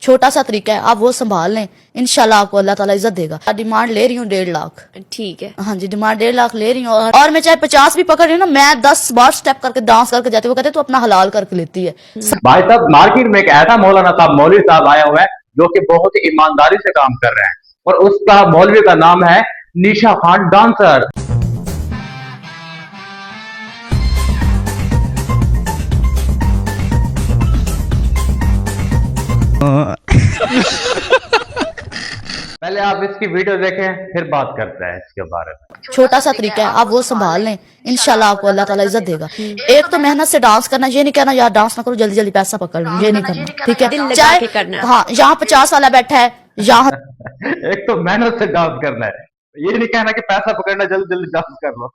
छोटा सा तरीका है, आप वो संभाल लें, इंशाल्लाह आपको अल्लाह ताला इज्जत देगा। डिमांड ले रही हूँ 1.5 लाख। ठीक है। हाँ जी, डिमांड 1.5 लाख ले रही हूँ। और मैं चाहे 50 भी पकड़ रही हूँ ना, मैं 10 बार स्टेप करके डांस करके जाती हूँ। वो कहते तू अपना हलाल करके लेती है। भाई साहब, मार्केट में एक ऐसा मौलाना साहब, मौलवी साहब आया हुआ है जो कि बहुत ही ईमानदारी से काम कर रहे हैं, और उसका मौलवी का नाम है निशा खान डांसर। पहले आप इसकी वीडियो देखें, फिर बात करते हैं इसके बारे में। छोटा सा तरीका है, आप वो संभाल लें, इंशाल्लाह आपको अल्लाह ताला इज्जत देगा। एक तो मेहनत से डांस करना, ये नहीं कहना यार डांस ना करो जल्दी जल्दी पैसा पकड़ लूं, ये नहीं करना, ठीक दिल है। लगा चाहे के करना। हाँ, यहाँ 50 वाला बैठा है, यहाँ एक तो मेहनत से डांस करना है, ये नहीं कहना कि पैसा पकड़ना जल्दी जल्दी डांस कर लो।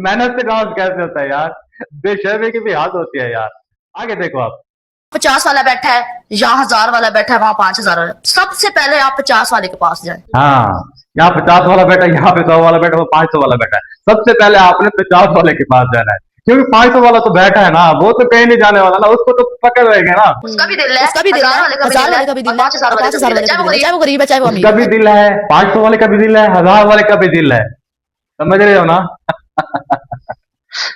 मेहनत से डांस कैसे होता है यार, बेशर्मी की भी हाथ होती है यार। आगे देखो आप। 50 वाला बैठा है, यहाँ 1000 वाला बैठा है, वहाँ 5000 वाला। सबसे पहले आप 50 वाले के पास जाए। हाँ, यहाँ 50 वाला बैठा है, यहाँ पे 100 वाला बैठा है, वो 500 वाला बैठा है। सबसे पहले आपने 50 वाले के पास जाना है, क्योंकि 500 वाला तो बैठा है ना, वो तो कहीं नहीं जाने वाला ना, उसको तो पकड़ रहेगा ना। उसका भी दिल है, उसका भी दिल है, 1000 वाले का भी दिल है, 5000 वाले का भी दिल है, चाहे वो गरीब है चाहे वो अमीर उसका है। भी दिल है, 500 वाले का भी दिल है, 1000 वाले का भी दिल है, समझ रहे हो ना।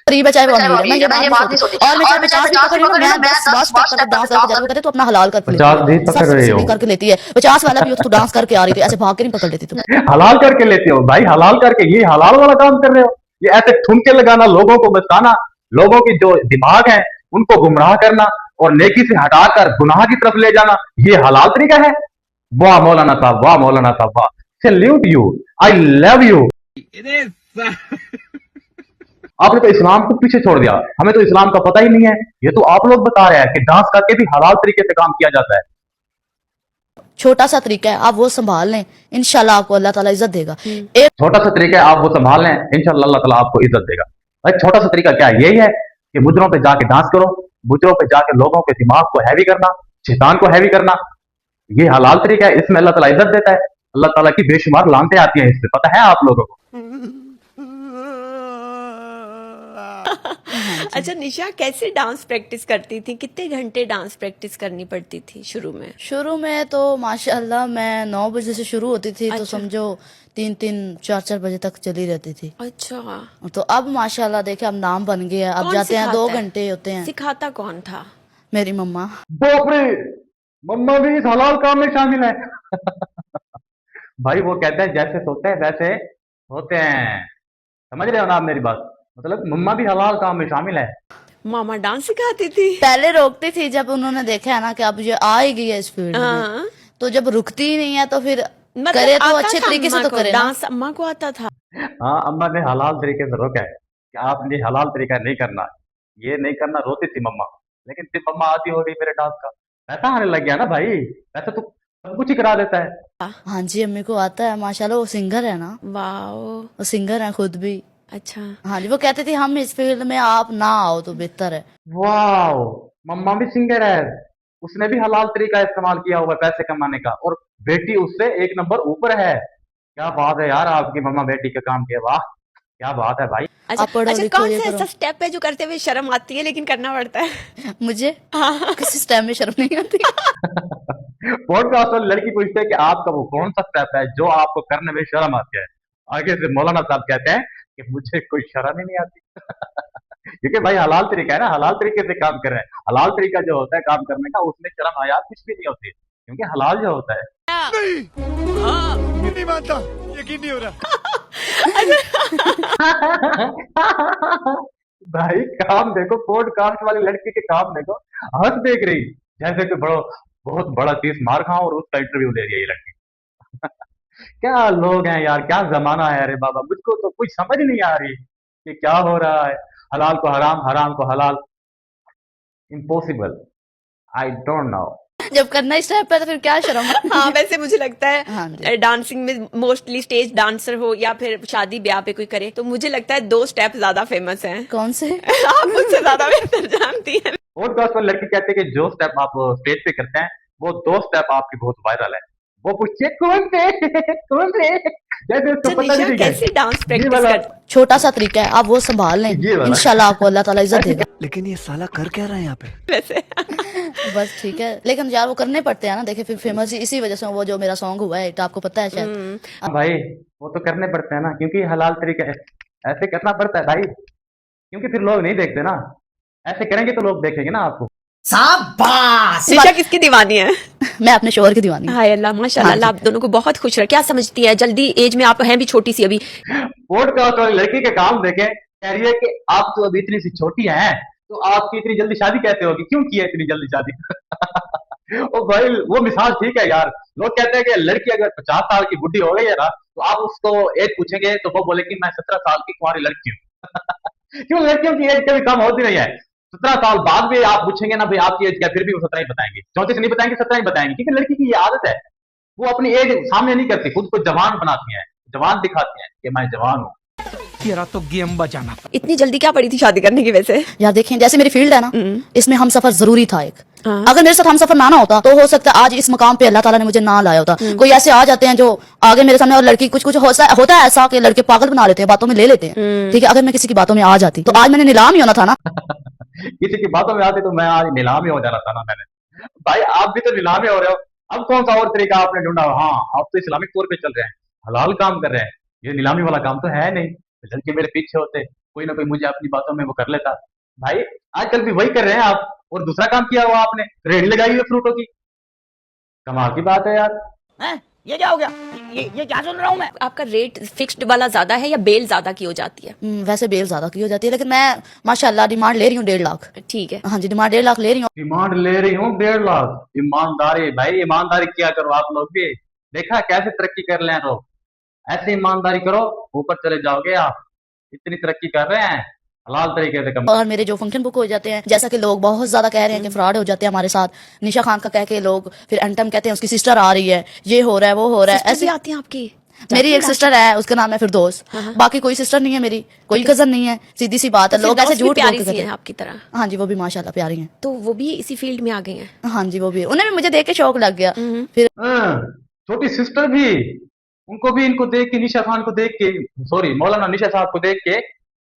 गरीब है चाहे वो अमीर है, मैं ये बात नहीं सोचती। और मैं चाहे 50 भी पकड़ रही हूँ, मैं 10 स्टेप करके डांस करके जाती हूँ। कहते तू अपना हलाल करके लेती 50 भी है, पकड़ रही हो, करके लेती है। 50 वाला भी हो तो तू डांस करके आ रही थी, ऐसे भाग के नहीं पकड़ लेती तू। हलाल करके लेते हो भाई, हलाल करके, ये हलाल वाला काम कर रहे हो। ये ऐसे ठुमके लगाना, लोगों को बताना, लोगों की जो दिमाग है उनको गुमराह करना और नेकी से हटाकर गुनाह की तरफ ले जाना, ये हलाल तरीका है। वाह मौलाना साहब, वाह मौलाना साहब, वाह, salute you, I love you. आपने तो इस्लाम को पीछे छोड़ दिया, हमें तो इस्लाम का पता ही नहीं है। ये तो आप लोग बता रहे हैं कि डांस करके भी हलाल तरीके से काम किया जाता है। छोटा सा तरीका है, आप वो संभाल लें, इंशाल्लाह आपको अल्लाह ताला इज्जत देगा। एक छोटा सा तरीका है, आप वो संभाल लें, इंशाल्लाह अल्लाह ताला आपको इज्जत देगा। भाई छोटा सा तरीका क्या है? यही है कि मुजरों पे जाके डांस करो, मुजरों पे जाके लोगों के दिमाग को हैवी करना, शैतान को हैवी करना, ये हलाल तरीका है। इसमें अल्लाह ताला इज्जत देता है। अल्लाह ताला की बेशुमार लानतें आती हैं इससे, पता है आप लोगों को। अच्छा निशा, कैसे डांस प्रैक्टिस करती थी? कितने घंटे डांस प्रैक्टिस करनी पड़ती थी शुरू में? शुरू में तो माशाल्लाह मैं 9 बजे से शुरू होती थी, तो अच्छा। समझो 3-3 4-4 बजे तक चली रहती थी। अच्छा, तो अब माशाल्लाह देखे, अब नाम बन गया, अब कौन जाते हैं 2 सिखाता है? घंटे होते हैं। सिखाता कौन था? मेरी मम्मा। बाप रे, मम्मा भी इस हलाल काम में शामिल है। भाई वो कहते हैं जैसे सोते हैं वैसे होते हैं, समझ रहे हो ना आप मेरी बात। मतलब मम्मा भी हलाल काम में शामिल है। मामा डांस सिखाती थी? पहले रोकती थी, जब उन्होंने देखा है ना कि अब ये आ ही गई है इस फील्ड में, हाँ। तो जब रुकती ही नहीं है तो फिर मतलब करे तो आता अच्छे था तरीके से अम्मा तो को? करे ना। डांस अम्मा को आता था? हाँ, अम्मा ने हलाल तरीके से रोका है कि आपने हलाल तरीका नहीं करना, ये नहीं करना। रोती थी मम्मा, लेकिन फिर मम्मा आती हो गई मेरे डांस का, पैसा आने लग गया ना भाई, पैसा तो सब कुछ ही करा देता है। हाँ जी, अम्मी को आता है माशाल्लाह, वो सिंगर है ना, वाओ, वो सिंगर है खुद भी। अच्छा। हाँ जी, वो कहते थे हम इस फील्ड में आप ना आओ तो बेहतर है। वाह, मम्मा भी सिंगर है, उसने भी हलाल तरीका इस्तेमाल किया हुआ है पैसे कमाने का, और बेटी उससे 1 नंबर ऊपर है। क्या बात है यार, आपकी मम्मा बेटी का काम किया, वाह क्या बात है भाई। अच्छा, आप पढ़ो अच्छा, लिखो कौन ये सा करो। ऐसा स्टेप है जो करते हुए शर्म आती है लेकिन करना पड़ता है? मुझे किसी टाइम में शर्म नहीं आती। पॉडकास्ट वाली लड़की पूछते हैं कि आपका वो कौन सा स्टेप है जो आपको करने में शर्म आती है। आगे से मौलाना साहब कहते हैं कि मुझे कोई शर्म ही नहीं आती। क्योंकि भाई हलाल तरीका है ना, हलाल तरीके से काम कर रहे हैं। हलाल तरीका जो होता है काम करने का, उसमें शर्म आया कुछ भी नहीं होती, क्योंकि हलाल जो होता है। नहीं मानता, यकीन नहीं हो रहा। भाई काम देखो, पॉडकास्ट वाली लड़की के काम देखो, हंस देख रही जैसे कि बड़ो बहुत बड़ा चीज मार खाओ, और उसका इंटरव्यू ले रही है ये लड़की। क्या लोग हैं यार, क्या जमाना है। अरे बाबा, मुझको तो कुछ समझ नहीं आ रही कि क्या हो रहा है। हलाल को हराम, हराम को हलाल, इम्पॉसिबल, आई डोंट नो। जब करना स्टेप है तो फिर क्या शर्म आती है? हाँ, वैसे मुझे लगता हाँ जी। है डांसिंग में मोस्टली स्टेज डांसर हो या फिर शादी ब्याह पे कोई करे, तो मुझे लगता है 2 स्टेप ज्यादा फेमस हैं। कौन से? आप मुझसे ज्यादा बेहतर जानती हैं। पॉडकास्ट वाली लड़की कहते हैं कि जो स्टेप आप स्टेज पे करते हैं वो 2 स्टेप आपकी बहुत वायरल है। वो पूछे कौन थे कौन थे, जैसे उसको तो पता भी निशा नहीं कैसे है। डांस ये प्रैक्टिस वाला कर छोटा सा तरीका है, आप वो संभाल लें, ये वाला इंशाल्लाह आपको अल्लाह ताला इज्जत देगा। लेकिन ये साला कर क्या रहा है यहाँ पे? वैसे बस ठीक है, लेकिन यार वो करने पड़ते हैं ना, देखिए फिर फेमस इसी वजह से वो जो मेरा सॉन्ग हुआ है, तो आपको पता है शायद। हाँ भाई, वो तो करने पड़ते हैं ना, क्योंकि हलाल तरीका है, ऐसे करना पड़ता है भाई, क्योंकि फिर लोग नहीं देखते ना, ऐसे करेंगे तो लोग देखेंगे ना आपको। निशा किसकी दीवानी है? मैं अपने शोहर की दीवानी हूँ। हाय अल्लाह माशाल्लाह, हाँ जी। अल्लाह आप दोनों को बहुत खुश रखे। क्या समझती है, जल्दी एज में आप हैं भी छोटी सी अभी, पॉडकास्ट वाली लड़की के काम देखे, कह रही है कि आप तो अभी इतनी सी छोटी हैं, तो आपकी इतनी जल्दी शादी कैसे होगी, क्यों की है इतनी जल्दी शादी? ओ भाई, वो मिसाल ठीक है यार। लोग कहते हैं कि लड़की अगर 50 साल की बुढ़ी हो गई है ना, तो आप उसको एज पूछेंगे तो वो बोले कि मैं 17 साल की कुंवारी लड़की हूँ। क्यों, लड़कियों की एज कभी कम होती नहीं है। 17 साल बाद भी आप पूछेंगे ना भाई आपकी एज क्या, फिर भी वो 17 ही बताएंगे, 34 नहीं बताएंगे, 17 ही बताएंगे, क्योंकि लड़की की ये आदत है, वो अपनी एज सामने नहीं करती, खुद को जवान बनाती है, जवान दिखाती है कि मैं जवान हूँ। तेरा तो गेम बजाना। इतनी जल्दी क्या पड़ी थी शादी करने की वैसे? यार देखिए, जैसे मेरी फील्ड है ना, इसमें हम सफर जरूरी था एक। हाँ। अगर मेरे साथ हम सफर ना होता तो हो सकता है आज इस मकाम पे अल्लाह ताला ने मुझे ना लाया होता। कोई ऐसे आ जाते हैं जो आगे मेरे सामने, और लड़की कुछ कुछ होता है ऐसा कि लड़के पागल बना लेते हैं, बातों में ले लेते हैं। ठीक है, अगर मैं किसी की बातों में आ जाती तो आज मैंने नीलाम ही होना था ना। किसी की बातों में आती तो मैं आज नीलाम ही हो जाना था ना मैंने। भाई आप भी तो नीलाम ही हो रहे हो, अब कौन सा और तरीका आपने ढूंढा? हाँ, आप तो इस्लामिक तौर पे चल रहे हैं, हलाल काम कर रहे हैं, ये नीलामी वाला काम तो है नहीं। लड़के मेरे पीछे होते, कोई ना कोई मुझे अपनी बातों में वो कर लेता। भाई आजकल भी वही कर रहे हैं आप, और दूसरा काम किया हुआ आपने, रेडी लगाई हुई है फ्रूटों की, कमाल की बात है यार। ये क्या हो गया? ये क्या सुन रहा हूँ मैं? आपका रेट फिक्स्ड वाला ज्यादा है या बेल ज्यादा की हो जाती है? वैसे बेल ज्यादा की हो जाती है, लेकिन मैं माशाल्लाह डिमांड ले रही हूँ 1.5 लाख। ठीक है, हाँ जी, डिमांड 1.5 लाख ले रही हूँ। डिमांड ले रही हूँ 1.5 लाख। ईमानदारी भाई, ईमानदारी किया करो आप लोग भी, देखा कैसे तरक्की कर रहे हैं लोग, ऐसे ईमानदारी करो, ऊपर चले जाओगे आप। इतनी तरक्की कर रहे हैं, हलाल तरीके से कम। और मेरे जो फंक्शन बुक हो जाते हैं, जैसा कि लोग बहुत ज्यादा कह रहे हैं कि फ्रॉड हो जाते हैं हमारे साथ, निशा खान का कह के लोग फिर एंटम कहते हैं उसकी सिस्टर आ रही है, ये हो रहा है वो हो रहा है। सिस्टर भी ऐसे आती है आपकी? मेरी एक सिस्टर है, उसका नाम है फिरदौस, बाकी कोई सिस्टर नहीं है मेरी, कोई कजन नहीं है, सीधी सी बात है। लोग ऐसे झूठ बोल प्यारी के सी कहते है हैं। आपकी तरह, हाँ जी, वो भी माशाल्लाह प्यारी हैं। तो वो भी इसी फील्ड में आ गई हैं। हाँ जी, वो भी, उन्हें भी मुझे देख के शौक लग गया। फिर छोटी सिस्टर भी, उनको भी इनको देख के, निशा खान को देख के, सॉरी मौलाना निशा साहब को देख के,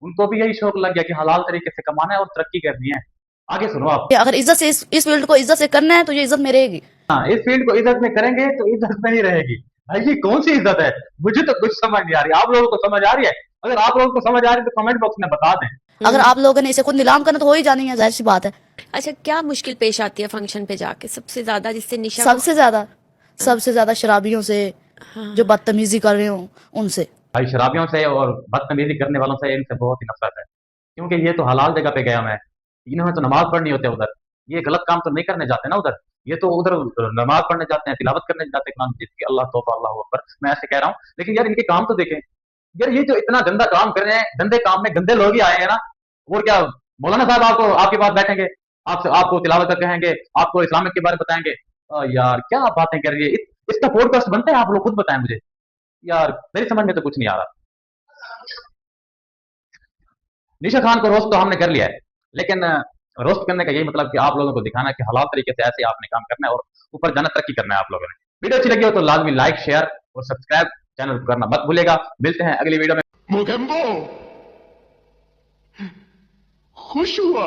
उनको भी यही शौक लग गया कि हलाल तरीके से कमाना है और तरक्की करनी है। आगे सुनो आप। अगर इज्जत से इस फील्ड को इज्जत से करना है तो ये इज्जत में रहेगी। हाँ, इस फील्ड को इज्जत में करेंगे तो इज्जत नहीं रहेगी। भाई ये कौन सी इज्जत है, मुझे तो कुछ समझ नहीं आ रही, आप लोगों को समझ आ रही है? अगर आप लोगों को समझ आ रही है तो कमेंट बॉक्स में बता दें। अगर आप लोगों ने इसे खुद नीलाम करना तो हो ही जानी है, जाहिर सी बात है। अच्छा, क्या मुश्किल पेश आती है फंक्शन पे जाके सबसे ज्यादा, जिससे निशा सबसे ज्यादा शराबियों से, जो बदतमीजी कर रहे हो उनसे। भाई शराबियों से और बदतमीजी करने वालों से, इनसे बहुत ही नफरत है, क्योंकि ये तो हलाल जगह पे गया मैं, इन्होंने तो नमाज पढ़नी होती है उधर, ये गलत काम तो नहीं करने जाते ना उधर, ये तो उधर नमाज पढ़ने जाते हैं, तिलावत करने जाते हैं कुरान मजीद की, अल्लाह तौबा अल्लाह अकबर, मैं ऐसे कह रहा हूँ। लेकिन यार इनके काम तो देखें यार, ये जो इतना गंदा काम कर रहे हैं, गंदे काम में गंदे लोग ही आए हैं ना। और क्या मौलाना साहब आपको आपके पास बैठेंगे, आपसे आपको तिलावत का कहेंगे, आपको इस्लामिक के बारे में बताएंगे। यार क्या बातें कर रही है, इसका पॉडकास्ट बनता है? आप लोग खुद बताएं मुझे यार, मेरी समझ में तो कुछ नहीं आ रहा। निशा खान को रोस्ट तो हमने कर लिया है, लेकिन रोस्ट करने का यही मतलब कि आप लोगों को दिखाना है कि हलाल तरीके से ऐसे आपने काम करना है और ऊपर जाना, तरक्की करना है आप लोगों ने। वीडियो अच्छी लगी हो तो लाजमी लाइक, शेयर और सब्सक्राइब चैनल को करना मत भूलेगा। मिलते हैं अगली वीडियो में। मोगेम्बो खुश हुआ।